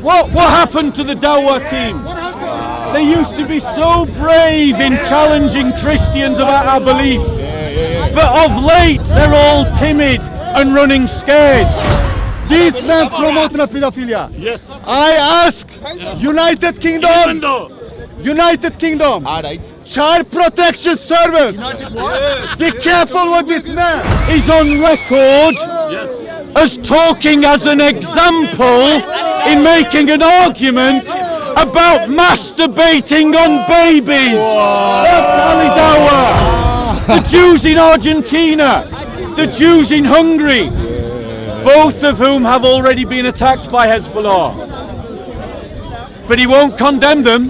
What happened to the Dawah team? They used to be so brave in challenging Christians about our belief. But of late, they're all timid and running scared. This man promoting pedophilia. Yes. I ask United Kingdom. United Kingdom. All right. Child Protection Service. Be careful with this man. He's on record as talking as an example in making an argument about masturbating on babies. That's Ali Dawah. The Jews in Argentina, the Jews in Hungary, both of whom have already been attacked by Hezbollah. But he won't condemn them.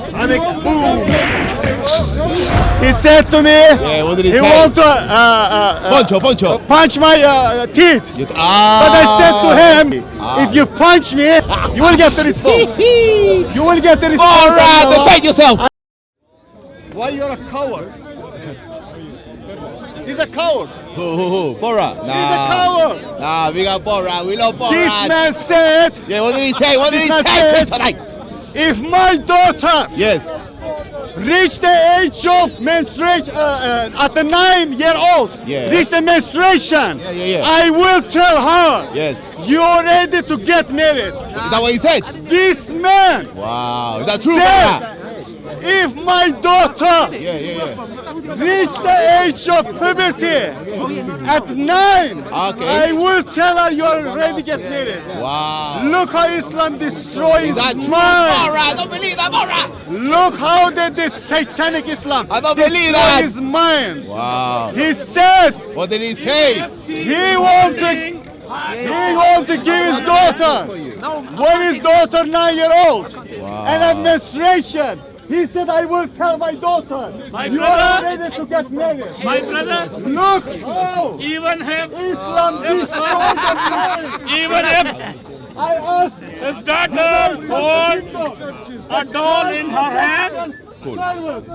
He said to me, what did he he say? want to Poncho. punch my teeth. But I said to him, if you punch me, you will get the response. You will get the response. All right, defend yourself. Why you're a coward? He's a coward. Who? Bora? Nah. He's a coward. Nah, we got Bora. We love Bora. This man said, Yeah, what did he say? What did he This man say? said- Kryptonite. if my daughter Yes. reach the age of menstruation at the 9-year-old, Yeah. reach the menstruation, Yeah. I will tell her, Yes. you're ready to get married. Is that what he said? This man Wow. Is that true, said, Bora? if my daughter Yeah. reach the age of puberty at 9, Okay. I will tell her you're ready to get married. Wow. Look how Islam destroys Is that true, mind. Bora? I don't believe that, Bora. Look how this satanic Islam I don't believe that. destroys his mind. Wow. He said What did he say? he want to give his daughter, when his daughter 9-year-old, and have menstruation. He said, I will tell my daughter, you are ready to get married. My brother, Look how even if Islam destroyed the mind. I asked his daughter hold a doll in her hand, service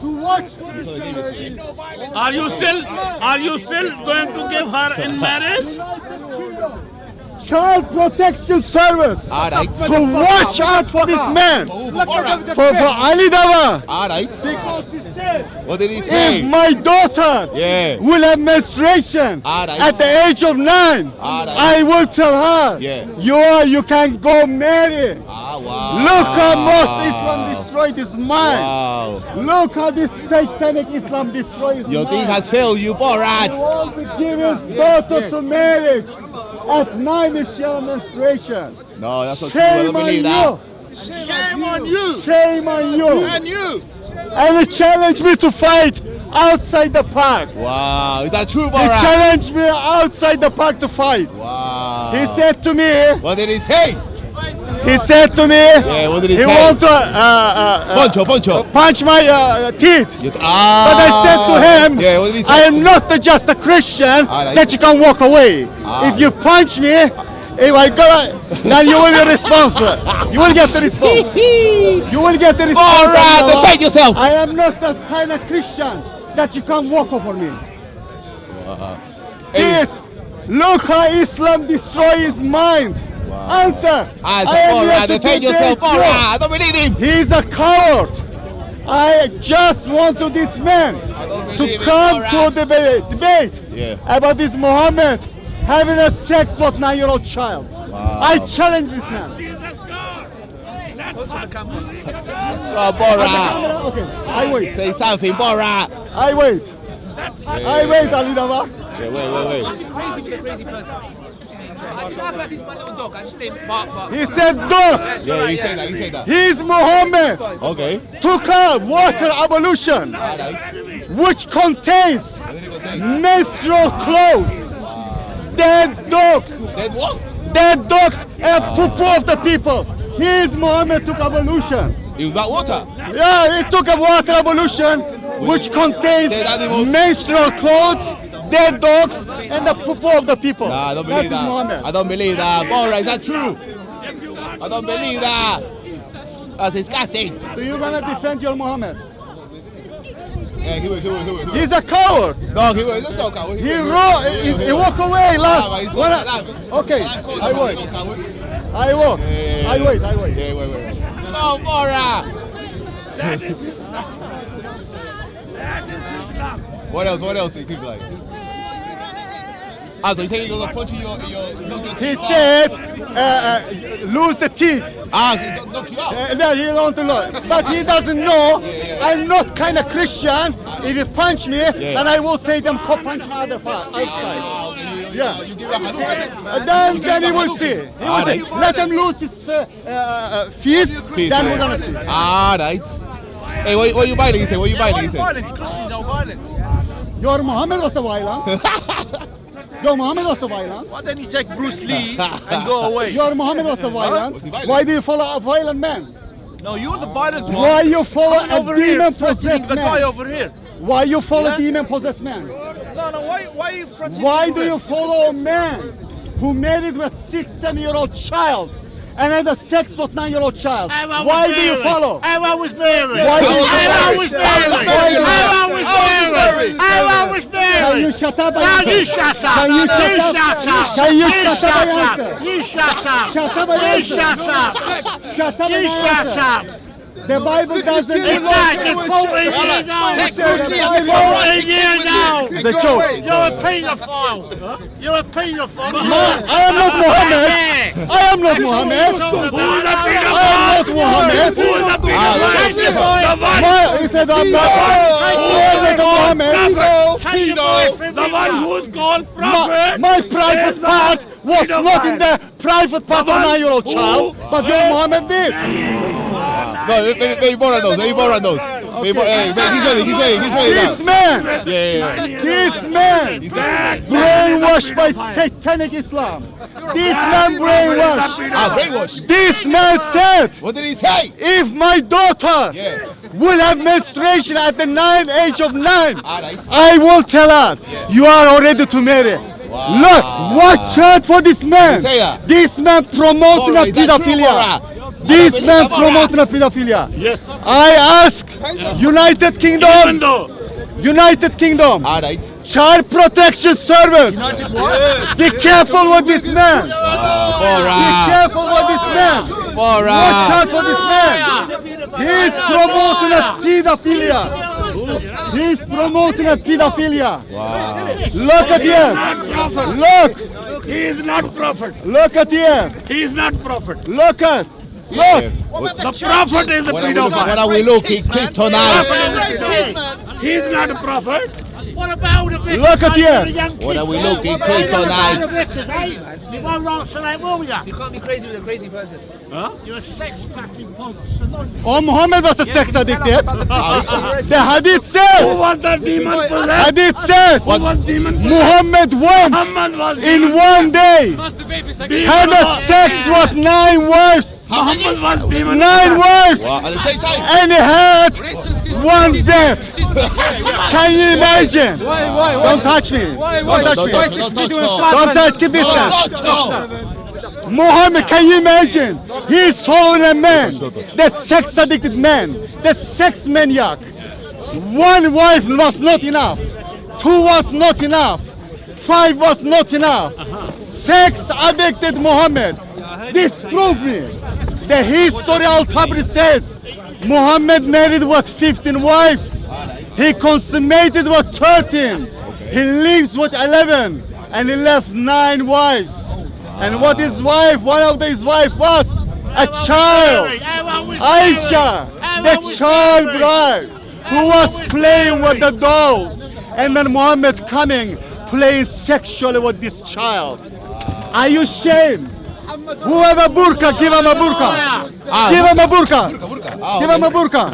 to watch this channel. are you still going to give her in marriage? Child Protection Service All right. to watch out for this man, for Ali Dawah. All right. Because he said, What did he say? if my daughter Yeah. will have menstruation All right. at the age of 9, All right. I will tell her, Yeah. you can go marry. Wow. Look how most Islam destroyed his mind. Wow. Look how this satanic Islam destroys his Your thing mind. has failed you, He Borat. wants to give his daughter to marriage at 9 if she has menstruation. No, that's not true. I Shame don't on believe you. that. Shame on you! Shame on you. And you! And he challenged me to fight outside the park. Wow. Is that true, He Borat? challenged me outside the park to fight. Wow. He said to me, What did he say? What did he say? want to Poncho. punch my teeth. But But I said to him, What did he say? I am not just a Christian All right. that you can walk away. If you punch me, if I go, then you will be responsible. You will get the response. You will get the response. Borat, defend yourself. I am not that kind of Christian that you can walk over me. Yes, look how Islam destroys his mind. Answer. I am here Borat, to defend yourself, debate you. Borat. I don't believe him. He's a coward. I just want to this man to believe it, come Borat. to debate about this Muhammad having a sex with 9-year-old child. I challenge this man. Oh, Borat. Okay, I wait. Say something, Borat. I wait. I wait, Ali Dawah. Wait. He said, dog. Yeah, he said that. He's Muhammad. Okay. Took up water ablution, All right. which contains menstrual clothes, dead dogs, Then what? and poo of the people. He's Muhammad took ablution. You got water. Yeah, he took a water ablution, which contains Dead animals. menstrual clothes, dead dogs, and the poo of the people. Nah, I don't That believe is that. Muhammad. I don't believe that. Borat, is that true? I don't believe that. That's disgusting. So you're gonna defend your Muhammad? Yeah, he will. He's a coward. No, he will. That's okay. He walked away last. He's When alive. okay, I wait. I walk. Yeah. I wait. Yeah, wait. No more. What else? You could be like. So you think he's gonna punch you your He said, lose the teeth. knock you out. No, he don't know. But he doesn't know. I'm not kind of Christian. If you punch me, and I will say them punch my other part outside. Yeah. You give a Hadith. Then he will see. He will see. Let him lose his fees. Then we're gonna see. Right. Hey, what you biting? He said. What you biting? He said. Violent. Christians are violent. Your Muhammad was a violent. Your Muhammad was a violent. Why don't you take Bruce Lee and go away? Your Muhammad was a violent. Was he violent? Why do you follow a violent man? No, you're the violent one. Why you follow Coming a over here, demon threatening possessed the guy man? over here. Why you follow Yeah? demon possessed man? No, why are you threatening Why the do you woman? follow a man who married with 6-7-year-old child and had a sex with 9-year-old child? Why do you follow? How old was Mary? Why do you How follow? old was Mary? How old was Mary? How old was Can you Mary? shut up? Now you shut up! Can you shut up? Can you shut up? You shut up! Shut up! You shut up! Shut up! You shut up! The Bible doesn't. It's like you're 14 years old! 14 years old! The joke. You're a paedophile! You're a paedophile! I am not Muhammad. I am not Muhammad. Who's a I paedophile? am not Muhammad. Who's a He said I'm not. I am not Muhammad. The one who's called prophet! My private part was not in the private part of 9-year-old child, but your Muhammad did. No, maybe more on those. Maybe more on those. Maybe more. Hey, he's ready. This man, Yeah. this man, brainwashed by satanic Islam. This man brainwashed. Brainwashed. This man said, What did he say? if my daughter Yeah. will have menstruation at the age of 9, Alright. I will tell her, you are already to marry. Look, watch out for this man. Say that. This man promoting a Is that true, pedophilia. Mora? This man promoting a pedophilia. Yes. I ask United Kingdom, United Kingdom, Alright. Child Protection Service, be careful with this man. Be careful with this man. Watch out for this man. He's promoting a pedophilia. He's promoting a pedophilia. Look at him. Look. He is not prophet. Look at him. He is not prophet. Look at. Look. The prophet is a What pedophile. are we looking? Kryptonite. He's not a prophet. What about the victims? Look at you. What are we looking? Kryptonite. You won't answer that, will you? You can't be crazy with a crazy person. You're a sex-packing punk. Oh, Muhammad was a sex addicted. The Hadith Who says. was that demon possessed? Hadith says. Who was demon possessed? Muhammad went Muhammad was in one day. Had a sex with 9 wives. Muhammad was demon 9 wives. At the same time. And he had 1 death. Can you imagine? Don't touch me. Don't touch me. Don't touch. Keep distance. Muhammad, can you imagine? He's following a man, the sex addicted man, the sex maniac. 1 wife was not enough. 2 was not enough. 5 was not enough. Sex addicted Muhammad. This proved me. The history Al-Tabri says Muhammad married with 15 wives. He consummated with 13. He lives with 11. And he left 9 wives. And what his wife, one of his wife was a child. Aisha, the child bride, who was playing with the dolls. And then Muhammad coming, playing sexually with this child. Are you ashamed? Who have a burqa, give him a burqa. Give him a burqa. Give him a burqa.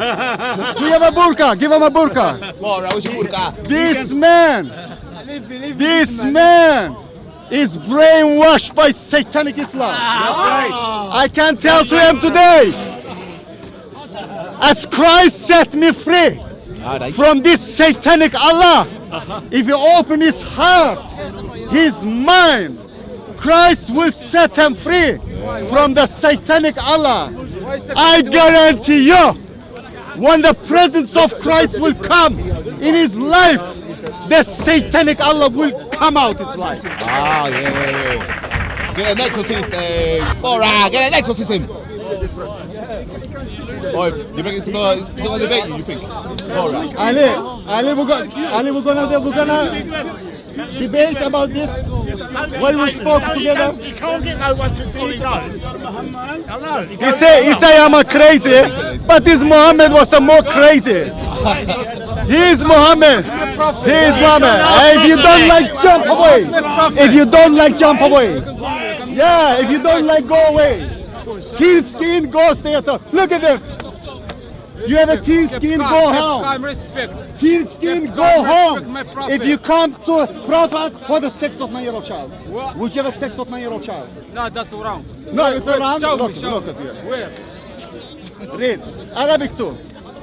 We have a burqa, give him a burqa. This man is brainwashed by satanic Islam. I can tell to him today, as Christ set me free from this satanic Allah, if he open his heart, his mind, Christ will set him free from the satanic Allah. I guarantee you, when the presence of Christ will come in his life, the satanic Allah will come out his life. Get an exorcist. Bora, get an exorcism. Oh, you think it's gonna debate you think? Alright. Ali, we're gonna debate about this when we spoke together. You can't get no one to really know. I know. He say I'm a crazy, but this Muhammad was a more crazy. He is Muhammad. He is Muhammad. If you don't like, jump away. If you don't like, jump away. Yeah, if you don't like, go away. Thin skin, go stay at home. Look at them. You have a thin skin, go home. Thin skin, go home. If you come to Prophet, what is sex of 9-year-old child? Would you have a sex of 9-year-old child? No, that's wrong. No, it's wrong. Show me, Look at here. Where? Read. Arabic too.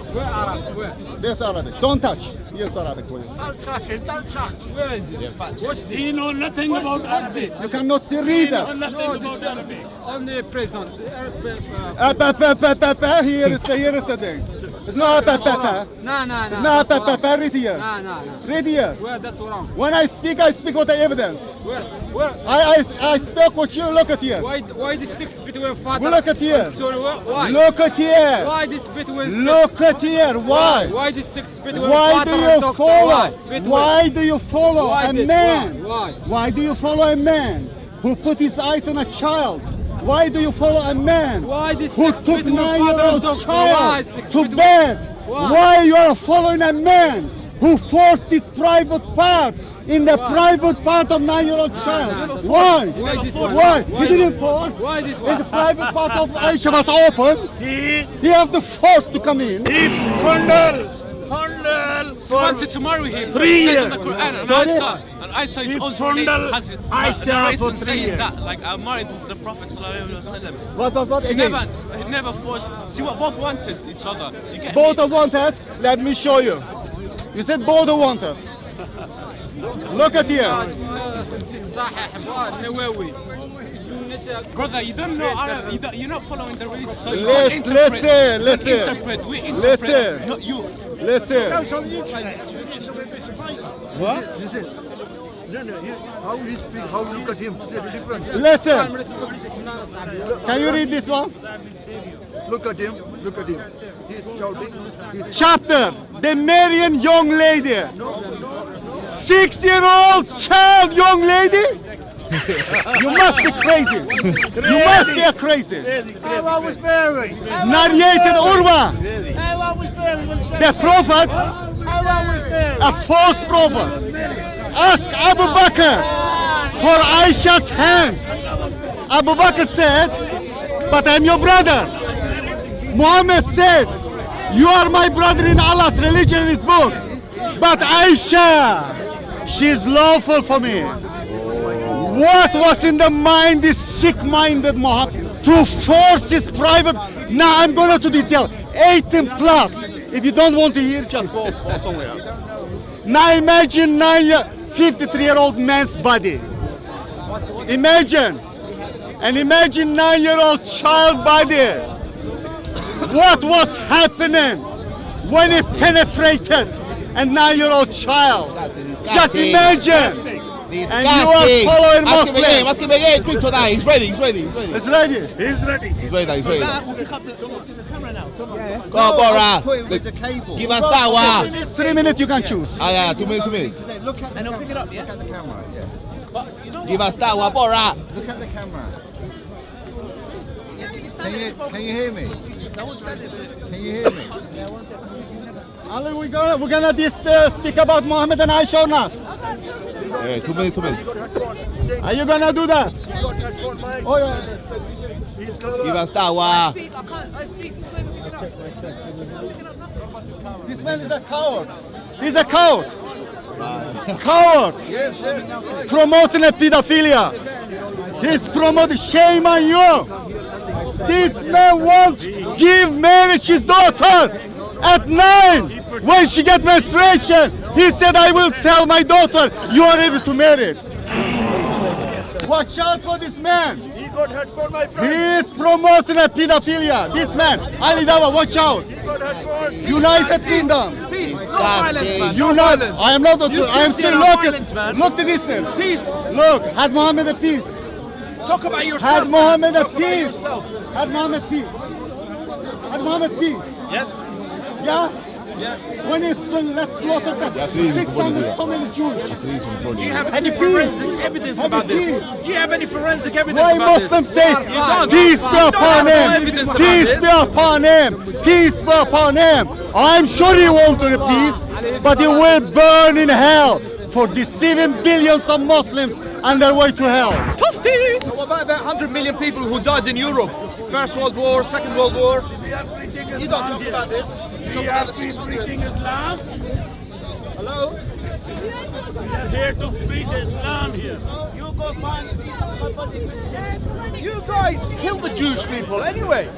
Where Arab? Where? There's Arabic. Don't touch. Here's the Arabic for you. Don't touch it, don't touch. Where is it? What's this? You know nothing about What's this? You cannot see read it. No, this is on the prison. Here is the thing. It's not No, It's not read here. No. Read here. Where? That's wrong. When I speak with the evidence. Where? I spoke with you. Look at here. Why this six between father? Look at here. Sorry, why? Look at here. Why this between? Look at here. Why? Why this six between Why father do and you doctor? follow? Between. Why do you follow Why a this? man? Why? Why do you follow a man who put his eyes on a child? Why do you follow a man Why this who six took between father and 9-year-old doctor? Why child six to between- bed? Why? Why you are following a man who forced his private part in the private part of 9-year-old child? Why? Why this one? Why? Why He didn't this- force. Why this In one? the private part of Aisha was open. He have the force to come in. He fundal. She wanted to marry him. 3 It says years. in the Quran, and Sorry? Aisha is He on fundal has it. Aisha narration for 3 saying years. that, like I married the Prophet sallallahu alaihi wasallam. What? She Again. never forced. See what both wanted each other. You get Both me? are wanted. Let me show you. You said both are wanted. Look at here. Brother, you don't know Arab. You're not following the religion, so you can't Listen, interpret. listen. Interpret. We interpret. Listen. Not you. Listen. How he speak, how look at him, it's different. Listen. Can you read this one? Look at him. He's shouting. Chapter. The Marian young lady. 6-year-old child young lady? You must be crazy. You must be a crazy. How was Mary? Narrated Urwa, How was Mary? the prophet, How was Mary? a false prophet. Ask Abu Bakr for Aisha's hand. Abu Bakr said, but I'm your brother. Muhammad said, you are my brother in Allah's religion in his book. But Aisha, she is lawful for me. What was in the mind this sick-minded Muhammad to force his private? Now I'm going to detail 18 plus. If you don't want to hear, just go somewhere else. Now imagine 53-year-old man's body. Imagine. And imagine 9-year-old child body. What was happening when it penetrated a 9-year-old child? Just imagine. And you are following Muslims. Ask him again. Kryptonite. He's ready. It's ready. He's ready. He's ready. We'll pick up the camera now. Go on, Bora. Put him with the cable. Give us that one. 3 minutes you can choose. Yeah, 2 minutes. Look at the And I'll camera. pick it up, yeah? Look at the camera, yeah. But you know Give what? us that one, Bora. Look at the camera. Can you hear me? Can you hear me? Ali, we're gonna speak about Muhammad and Aisha or not? Yeah, 2 minutes. Are you gonna do that? You got that phone, Mike? Oh yeah. He's clever. Give us that one. I speak. This way we pick it up. This man is a coward. He's a coward. Coward. Yes. Promoting a pedophilia. He's promoting. Shame on you. This man won't give marriage his daughter at 9 when she get menstruation. He said, I will tell my daughter you are ready to marry. Watch out for this man. He got headphone, my He friend. is promoting a pedophilia. This man, Ali Dawah, watch out. He got headphone. United Kingdom. Peace. No violence, man. You not. I am not. I am still no looking. violence, man. Look the distance. Peace. Look, has Muhammad a peace? Talk about yourself. Had Muhammad a peace? Had Muhammad peace? Had Muhammad peace? Yes. Yeah? Yeah. When he let's slaughter the 600 so many Jews. Do you have any Peace. forensic evidence Have about a this? peace. Do you have any forensic evidence Why about Muslims this? say don't. peace be You don't upon have no him? evidence about Peace this. be upon him. Peace be upon him. I'm sure he wanted a peace, but he will burn in hell for deceiving billions of Muslims on their way to hell. So what about that 100 million people who died in Europe? First World War, Second World War. You don't talk about this. You talk about the 600. Islam. Hello? We are here to preach Islam here. You go find. You guys killed the Jewish people anyway.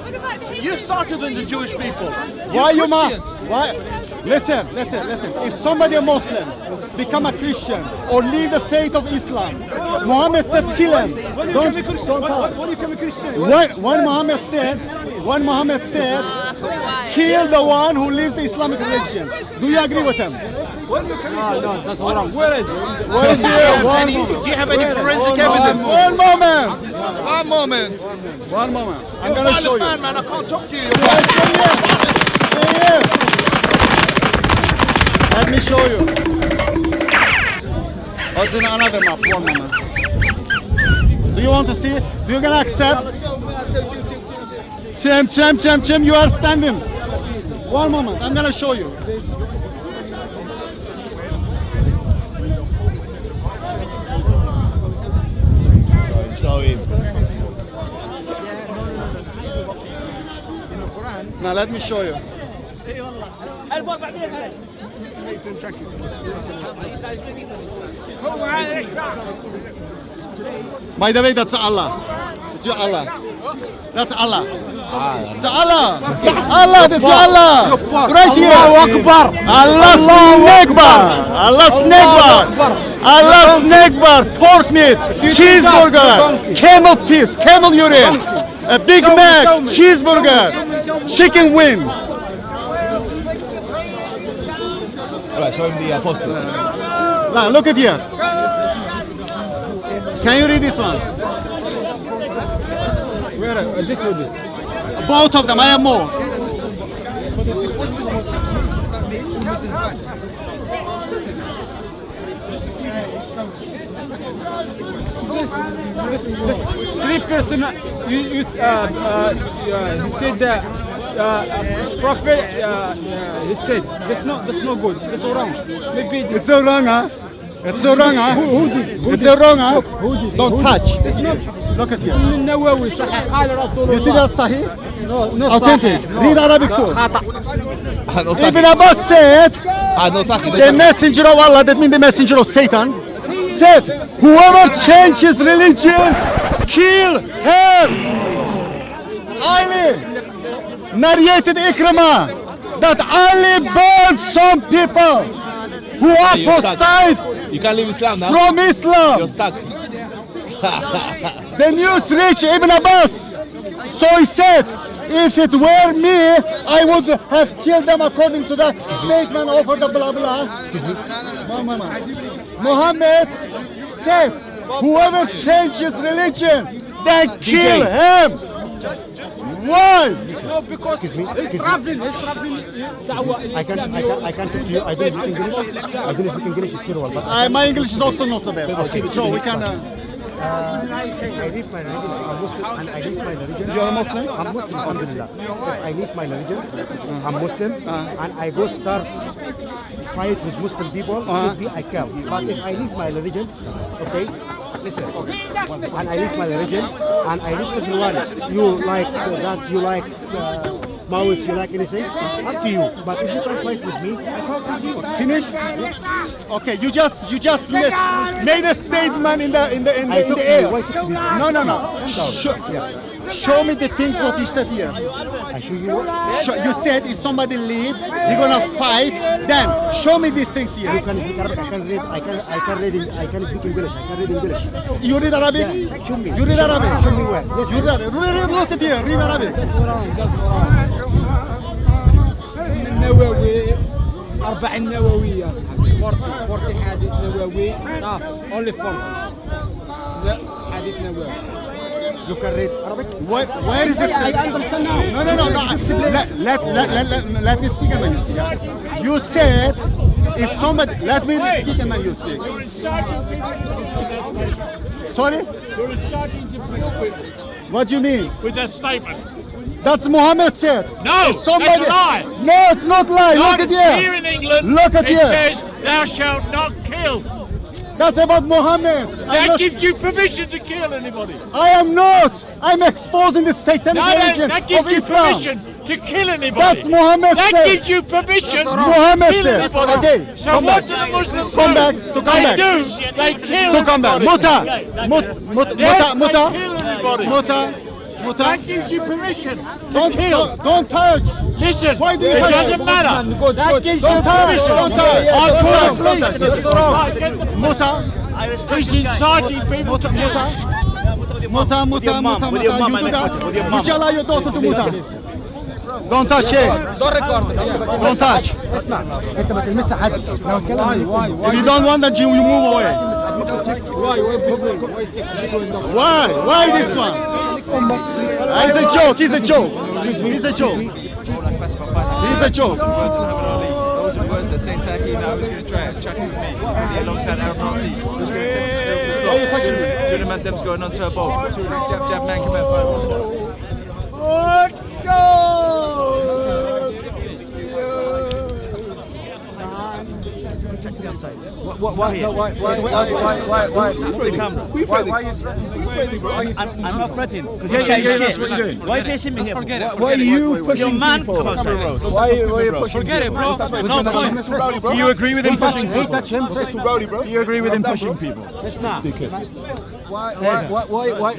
You started in the Jewish people. Why you mad? Christians. Why? Listen. If somebody a Muslim become a Christian or leave the faith of Islam, Muhammad said kill him. Don't talk. When you become a Christian, When Muhammad said kill the one who leaves the Islamic religion. Do you agree with him? No, that's wrong. Where is it? What is Do you have any forensic evidence? One moment. One moment. One moment. I'm You're a gonna show violent you. man, man. I can't talk to you. Stay here. Let me show you. What's in another map? One moment. Do you want to see? Do you gonna accept? Chim, you are standing. One moment. I'm gonna show you. Show him. Now let me show you. By the way, that's Allah. It's your Allah. That's Allah. It's Allah. Allah, that's your Allah. Right here. Allah snake bar. Allah snake bar. Allah snake bar. Pork meat. Cheeseburger. Camel piss. Camel urine. A Big Mac. Cheeseburger. Chicken wing. Alright, show him the apostle. Now look at here. Can you read this one? Where? This or this? Both of them. I have more. This three person. He said that this prophet. He said that's not good. That's wrong. Maybe this. It's so wrong, huh? It's so wrong, huh? Who this? It's so wrong, huh? Who this? Don't touch. It's not. Look at here. النووي صحيح قال رسول You see الله. that Sahih? No Authentic. صحيح. Read Arabic too. خطأ. No Ibn saki. Abbas said, No saki. the messenger of Allah, that means the messenger of Satan, said, whoever changes religion, kill him. Ali narrated Ikramah that Ali burned some people who apostatized You can't leave Islam now. from You're Islam. stuck. The news reached Ibn Abbas. So he said, if it were me, I would have killed them according to the statement over the blah blah. Excuse me. Muhammad said, whoever changes religion, then kill him. Why? No, because he's traveling. I can talk to you. I don't speak English. I don't speak English. It's terrible. But My English is also not the best. So we can. I leave my religion. I'm Muslim and I leave my religion. You're a Muslim? I'm Muslim, alhamdulillah. If I leave my religion, I'm Muslim, and I go start fight with Muslim people, should be I kill. But if I leave my religion, okay, listen, and I leave my religion, and I leave everyone, you like that, you like Maoist, you like anything, up to you. But if you can fight with me, I fight with you. Finish? Okay, you just made a statement in the I took air. you, why took you? No. Show me the things what you said here. I show you what? You said if somebody leave, you're gonna fight. Then show me these things You here. can speak Arabic, I can read, I can speak English, I can read English. You read Arabic? Yeah, show me. You read Arabic? Show me where. Yes, You read Arabic. Look at here. Read Arabic. النووي 40 نووي يا صاحبي 40 حديث نووي صافي only 40 لا حديث نووي You can read Arabic? Where is it? I understand now. No. Let me speak and then you speak. You said if somebody let me speak and then you speak. You're inciting people. Sorry? You're inciting people What do you mean? with that statement. That's Muhammad said. No, If somebody, that's a lie. No, it's not lie. Look at Here you. in England, Look at it you. says, "Thou shalt not kill." That's about Muhammad. That gives you permission to kill anybody. I am not. I'm exposing the satanic religion That of gives you Islam. permission to kill anybody. That's Muhammad That said. gives you permission Muhammad to kill said. anybody. Okay, So come what back. do the Muslims Come do? back, to come back. They do. They kill To come back. everybody. Yes, they Muta. kill everybody. Muta. That gives you permission to Don't kill. don't touch. Listen, Why do you it touch doesn't it? matter. That gives you Don't touch. permission. Don't touch. I'll Don't call touch. the Don't touch. police. Muta. He's inciting people to kill. Muta. You do that. Would you allow your daughter to muta? Don't touch it. Don't touch. اسمع انت ما تلمسها حد لو اتكلم If you don't want that, you move away. Why this one? He's a joke. He's a joke. He's a joke. He's a joke. Those are the words that Saint Taki now who's going to try and chuck it with me. Alongside Arab Nazi, who's going to test his local Why are you touching me? Two of the man them's going on turbo. Two of the jab man come out. Why here? Why? For the camera. Why are you threatening? I'm not threatening. That's what you're doing. Why are you facing me here? Forget it. Why are you pushing man people? come outside. Why are you pushing Forget it, bro. No point. Do you agree with him pushing Hey, people? touch him. Do you agree with him pushing people? Why?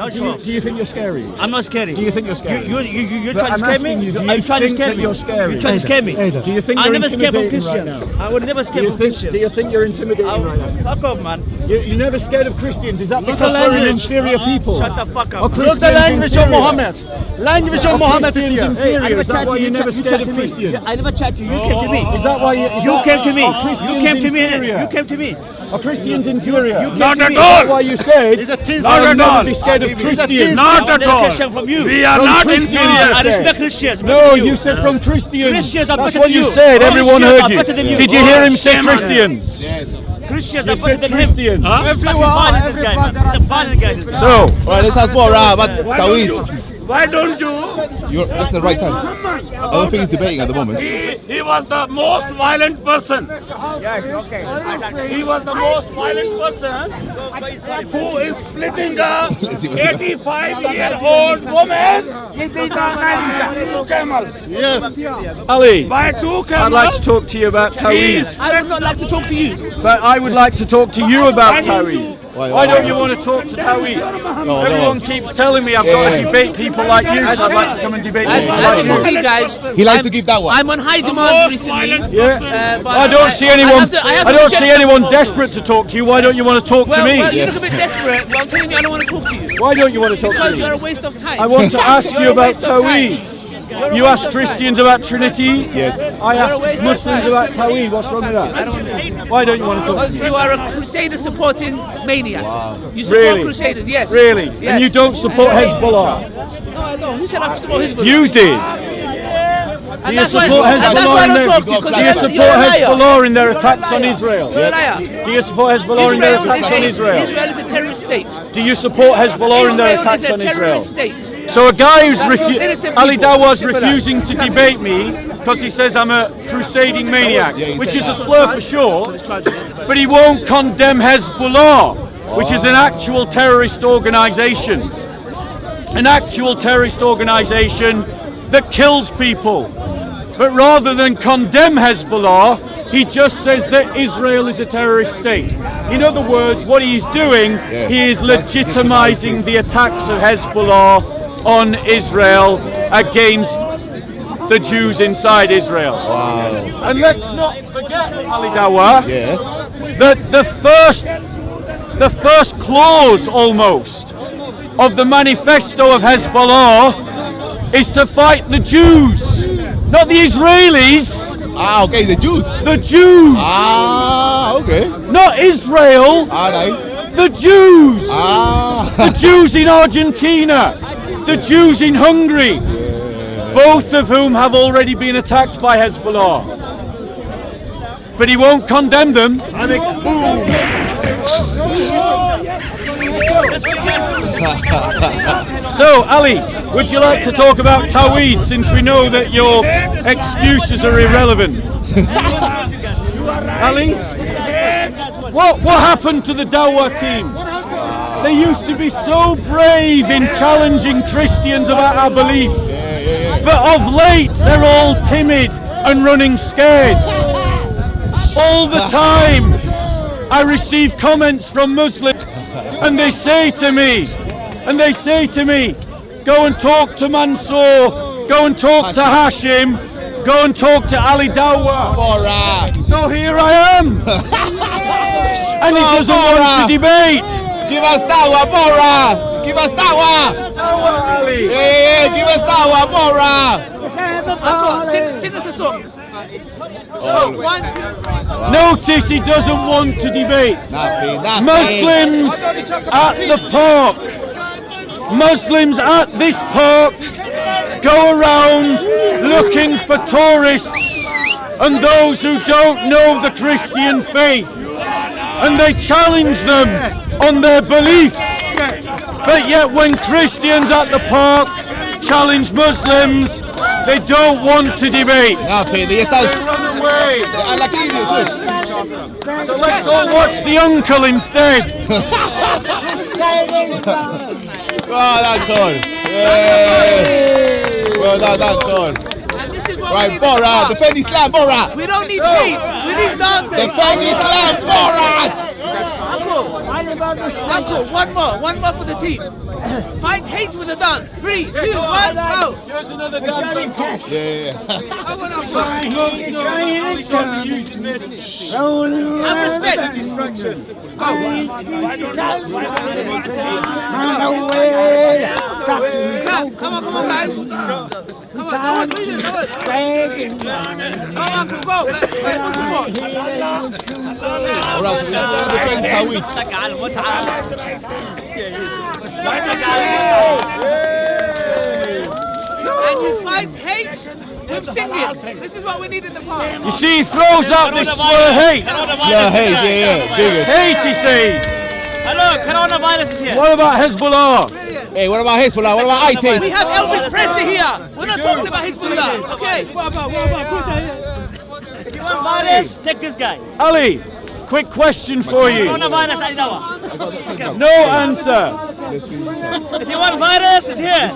Do you think you're scary? I'm not scary. Do you think you're scary? You're But trying to I'm scare me? asking you, do Are you you trying to think scare that me? you're scary? You're trying to scare me? Do you think I you're never scare from intimidating right Christians. now? I would never scare from Christians. Do you think you're intimidating right now? Fuck off, man. You're never scared of Christians? Is that Look because at we're an language. inferior people? Shut the fuck Or up. Look the language of Muhammad. Language of Muhammad is here. Inferior. Is that why you're never scared of Christians? I never chatted to you. You came to me. Is that why you came to me. Are Christians You came to me. inferior? You came to me. Are Christians inferior? Not at Is that all. why you said He's a teaser. I would Not at never all. be scared of He's a Christians? teaser. Not at all. Question from you. We are From not Christians, inferior. I you said. respect Christians. better No, than you said from Christians. Christians are That's better what than you you. said. Everyone Christians heard are better than you. you. Did you hear him say Shame on Christians? Christians You are better said than Christians. him. He's fucking violent, this guy, man. He's a violent guy, this guy. So, Alright, let's have more about Tawhid. Why don't you? That's the right time. I don't think he's debating at the moment. He was the most violent person. He was the most violent person who is splitting a 85-year-old woman with these two camels. Yes. Ali, By two camels. I'd like to talk to you about Tawhid. I would not like to talk to you. But I would like to talk to you about Tawhid. Why don't you want to talk to Tawhid? No, Everyone keeps telling me I've got to debate people like you, so I'd like to come and debate people As like you can you. see, guys, He likes to give that one. I'm on high demand recently. Yeah. But I don't see anyone. I I don't see reject anyone them. desperate to talk to you. Why don't you want to talk to Well, me? you look a bit desperate. Well, I'm telling you, I don't want to talk to you. Why don't you want to talk to Because me? you're a waste of time. I want to ask You're you a about waste of time. Tawhid. You're a You waste ask of Christians about Trinity. Yes. I You're a waste ask of Muslims time. about Tawhid. What's wrong with that? Why don't you want to talk to me? You are a crusader supporting maniac. You support Really? crusaders, yes. Really? Yes. And you don't support Hezbollah? No, I don't. Who said I support Hezbollah? You did. And Do you that's why, support and that's why I Hezbollah in don't their, talk to you, because do you you're support a liar. Hezbollah in their attacks on Israel? You're a liar. Do you support Hezbollah in their attacks on Israel Israel? is a terrorist state. Do you support Hezbollah in their Israel attacks is a on Israel? terrorist state. So a guy who's That kills innocent Ali people. Dawa's Simple as refusing to debate me because he says I'm a crusading maniac, which is a slur for sure, but he won't condemn Hezbollah, which is an actual terrorist organization. An actual terrorist organization that kills people. But rather than condemn Hezbollah, he just says that Israel is a terrorist state. In other words, what he's doing, he is legitimizing the attacks of Hezbollah on Israel against the Jews inside Israel. And let's not forget, Ali Dawa, that the first clause almost of the manifesto of Hezbollah is to fight the Jews, not the Israelis. Ah, okay, the Jews. The Jews. Ah, okay. Not Israel. Alright. The Jews! The Jews in Argentina! The Jews in Hungary! Both of whom have already been attacked by Hezbollah. But he won't condemn them. So, Ali, would you like to talk about Tawhid, since we know that your excuses are irrelevant? Ali? What happened to the Dawah team? They used to be so brave in challenging Christians about our belief. But of late, they're all timid and running scared. All the time, I receive comments from Muslims, and they say to me, go and talk to Mansour, go and talk to Hashim, go and talk to Ali Dawah. So here I am. And he doesn't want to debate. Give us Dawah, Bora! Give us Dawah! Dawah, Ali. Yeah, give us Dawah, Bora! Sing us a song. So, 1, 2, 3. Notice he doesn't want to debate. Muslims at the park. Muslims at this park go around looking for tourists and those who don't know the Christian faith. And they challenge them on their beliefs. But yet when Christians at the park challenge Muslims, they don't want to debate. They run away. So let's all watch the uncle instead. Well done, Cole. Well done, Cole. And this is what Right, we need. Bora, defend Islam, Bora. We don't need hate. We need dancing. Defend Islam, Bora. Uncle, one more for the team. Fight hate with a dance. 3, 2, 1, go. There's another dance. Yeah. I want to using this. have respect. Distraction. Come on, guys. Come on, go on. Go, Uncle, go. Let's play for support. Alright, we have to defend Tawhid. And you fight hate with singing. This is what we need in the park. You see, he throws out this slur hate. Yeah, yeah. Dig it. Hate, he says. Hello, coronavirus is here. What about Hezbollah? Hey, what about Hezbollah? What about ISIS? We have Elvis Presley here. We're not talking about Hezbollah, okay? If you want virus, take this guy. Ali, quick question for you. Coronavirus, Ali Dawah. No answer. If you want virus, it's here.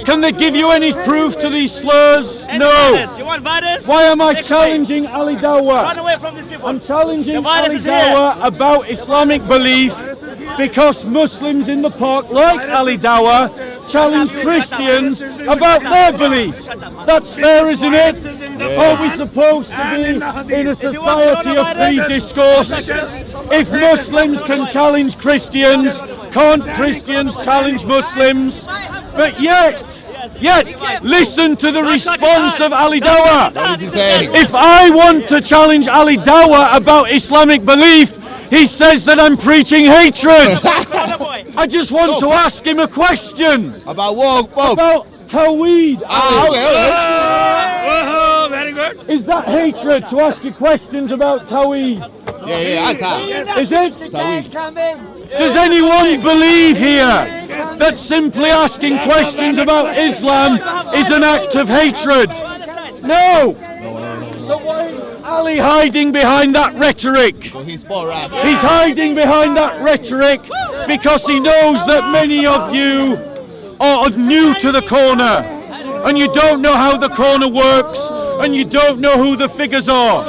Can they give you any proof to these slurs? Any No. virus. You want virus? Why am I Take challenging Ali Run Dawah? away from these people. I'm challenging The virus Ali is here. Dawah about Islamic belief because Muslims in the park, like Ali Dawah, challenge Christians about their belief. That's fair, isn't it? Are we supposed to be in a society of free discourse? If Muslims can challenge Christians, can't Christians challenge Muslims? But yet, listen to the response of Ali Dawah. If I want to challenge Ali Dawah about Islamic belief, he says that I'm preaching hatred. I just want to ask him a question. About what? About Tawhid. Okay. Very good. Is that hatred to ask you questions about Tawhid? Yeah. Is it? Does anyone believe here that simply asking questions about Islam is an act of hatred? No. So why is Ali hiding behind that rhetoric? He's Borat. He's hiding behind that rhetoric because he knows that many of you are new to the corner and you don't know how the corner works and you don't know who the figures are.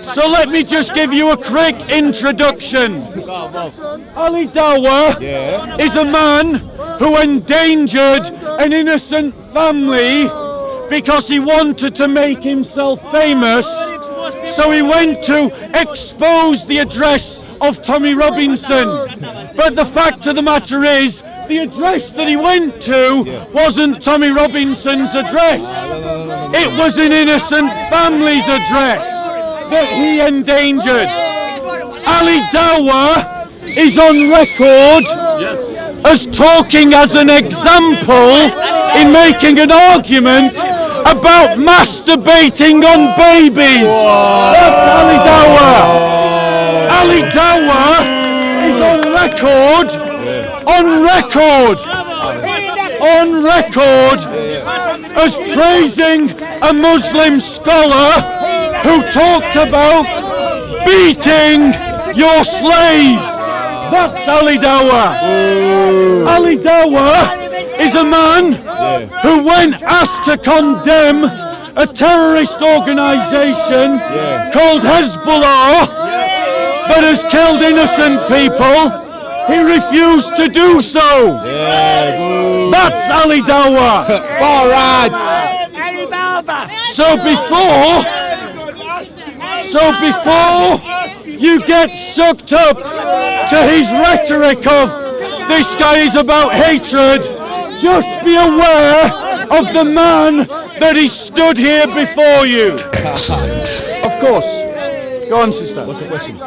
So let me just give you a quick introduction. Ali Dawah is a man who endangered an innocent family because he wanted to make himself famous. So he went to expose the address of Tommy Robinson. But the fact of the matter is, the address that he went to wasn't Tommy Robinson's address. It was an innocent family's address that he endangered. Ali Dawah is on record as talking as an example in making an argument about masturbating on babies. That's Ali Dawah. Ali Dawah is on record as praising a Muslim scholar who talked about beating your slave. That's Ali Dawah. Ali Dawah is a man who, when asked to condemn a terrorist organisation called Hezbollah that has killed innocent people, he refused to do so. That's Ali Dawah. So before you get sucked up to his rhetoric of this guy is about hatred, just be aware of the man that he stood here before you. Of course. Go on, sister. What's the question?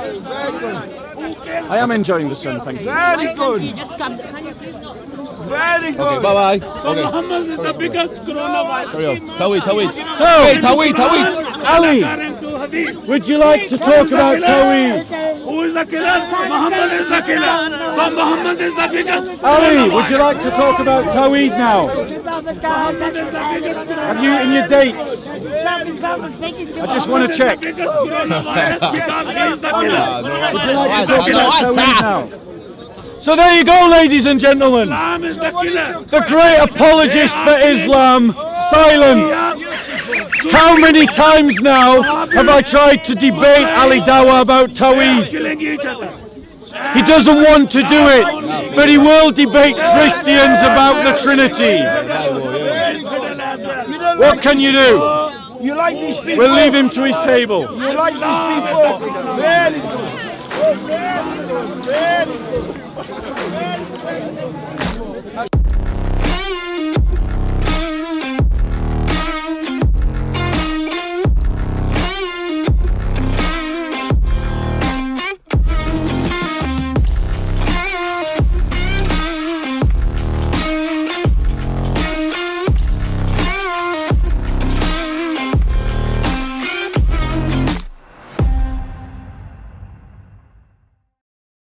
I am enjoying the sun, thank you. Very good. Very good. Okay, bye-bye. So Okay. Muhammad is the biggest coronavirus. Tawid. So, Tawid. Ali, would you like to talk about Tawheed? Who is the killer? Muhammad is the killer. So Muhammad is the biggest. Ali, would you like to talk about Tawheed now? Have you in your dates? I just want to check. Would you like to talk about Tawheed now? So there you go, ladies and gentlemen. The great apologist for Islam, silent. How many times now have I tried to debate Ali Dawah about Tawheed? He doesn't want to do it, but he will debate Christians about the Trinity. What can you do? You like these people? We'll leave him to his table. You like these people? Very good. Very good.